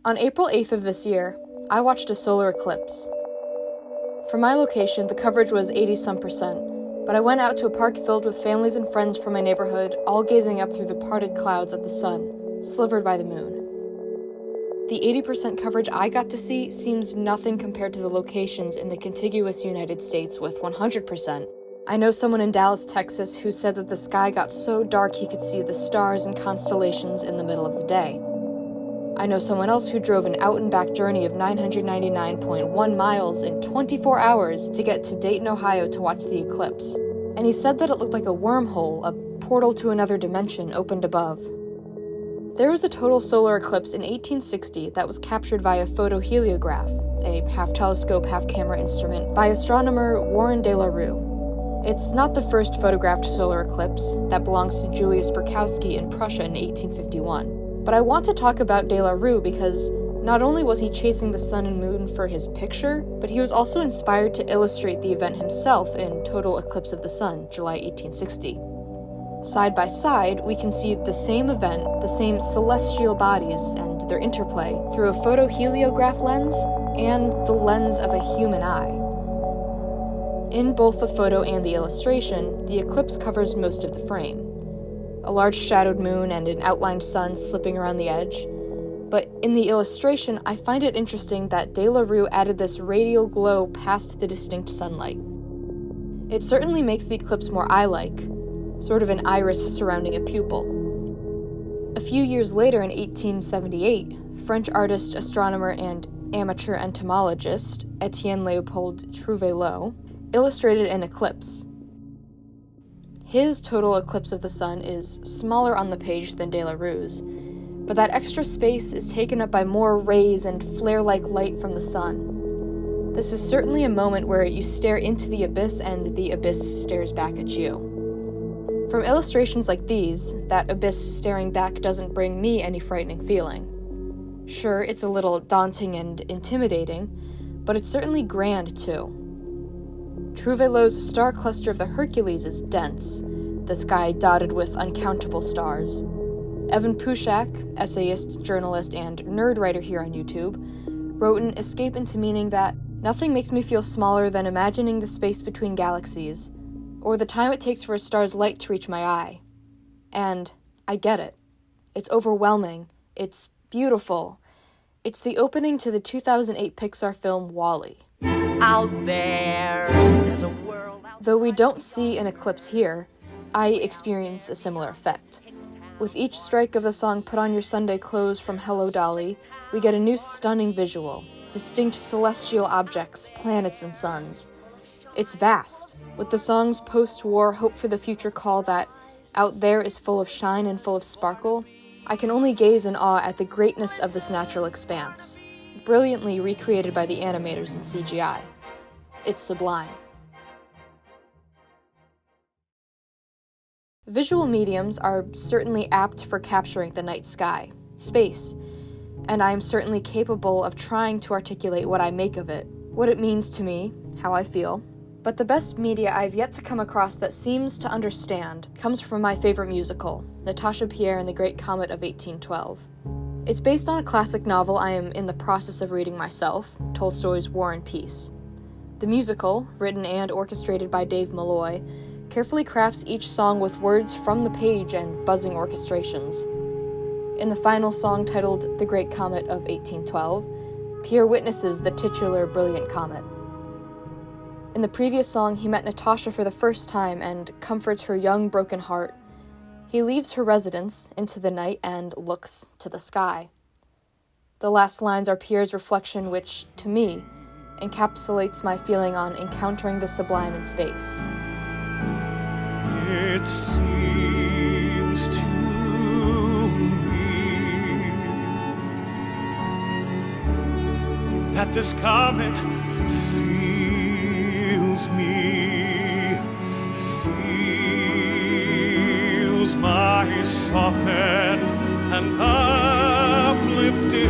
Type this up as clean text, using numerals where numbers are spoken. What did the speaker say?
On April 8th of this year, I watched a solar eclipse. From my location, the coverage was 80-some%, but I went out to a park filled with families and friends from my neighborhood, all gazing up through the parted clouds at the sun, slivered by the moon. The 80% coverage I got to see seems nothing compared to the locations in the contiguous United States with 100%. I know someone in Dallas, Texas, who said that the sky got so dark he could see the stars and constellations in the middle of the day. I know someone else who drove an out-and-back journey of 999.1 miles in 24 hours to get to Dayton, Ohio to watch the eclipse. And he said that it looked like a wormhole, a portal to another dimension opened above. There was a total solar eclipse in 1860 that was captured via photoheliograph, a half-telescope, half-camera instrument, by astronomer Warren de la Rue. It's not the first photographed solar eclipse. That belongs to Julius Berkowski in Prussia in 1851. But I want to talk about de la Rue because not only was he chasing the sun and moon for his picture, but he was also inspired to illustrate the event himself in Total Eclipse of the Sun, July 1860. Side by side, we can see the same event, the same celestial bodies and their interplay, through a photoheliograph lens and the lens of a human eye. In both the photo and the illustration, the eclipse covers most of the frame. A large shadowed moon and an outlined sun slipping around the edge. But in the illustration, I find it interesting that de la Rue added this radial glow past the distinct sunlight. It certainly makes the eclipse more eye-like, sort of an iris surrounding a pupil. A few years later, in 1878, French artist, astronomer, and amateur entomologist Étienne Léopold Trouvelot illustrated an eclipse. His total eclipse of the sun is smaller on the page than de la Rue's, but that extra space is taken up by more rays and flare-like light from the sun. This is certainly a moment where you stare into the abyss and the abyss stares back at you. From illustrations like these, that abyss staring back doesn't bring me any frightening feeling. Sure, it's a little daunting and intimidating, but it's certainly grand too. Trouvelot's star cluster of the Hercules is dense, the sky dotted with uncountable stars. Evan Pushak, essayist, journalist, and nerd writer here on YouTube, wrote an escape into meaning that nothing makes me feel smaller than imagining the space between galaxies, or the time it takes for a star's light to reach my eye. And I get it. It's overwhelming. It's beautiful. It's the opening to the 2008 Pixar film WALL-E. Out there's a world outside. Though we don't see an eclipse here, I experience a similar effect. With each strike of the song Put On Your Sunday Clothes from Hello, Dolly, we get a new stunning visual, distinct celestial objects, planets and suns. It's vast, with the song's post-war hope for the future call that out there is full of shine and full of sparkle. I can only gaze in awe at the greatness of this natural expanse, brilliantly recreated by the animators in CGI. It's sublime. Visual mediums are certainly apt for capturing the night sky, space, and I am certainly capable of trying to articulate what I make of it, what it means to me, how I feel. But the best media I've yet to come across that seems to understand comes from my favorite musical, Natasha, Pierre, and the Great Comet of 1812. It's based on a classic novel I am in the process of reading myself, Tolstoy's War and Peace. The musical, written and orchestrated by Dave Malloy, carefully crafts each song with words from the page and buzzing orchestrations. In the final song titled The Great Comet of 1812, Pierre witnesses the titular brilliant comet. In the previous song, he met Natasha for the first time and comforts her young, broken heart. He leaves her residence into the night and looks to the sky. The last lines are Pierre's reflection, which, to me, encapsulates my feeling on encountering the sublime in space. It seems to me that this comet feels me, feels my softened and uplifted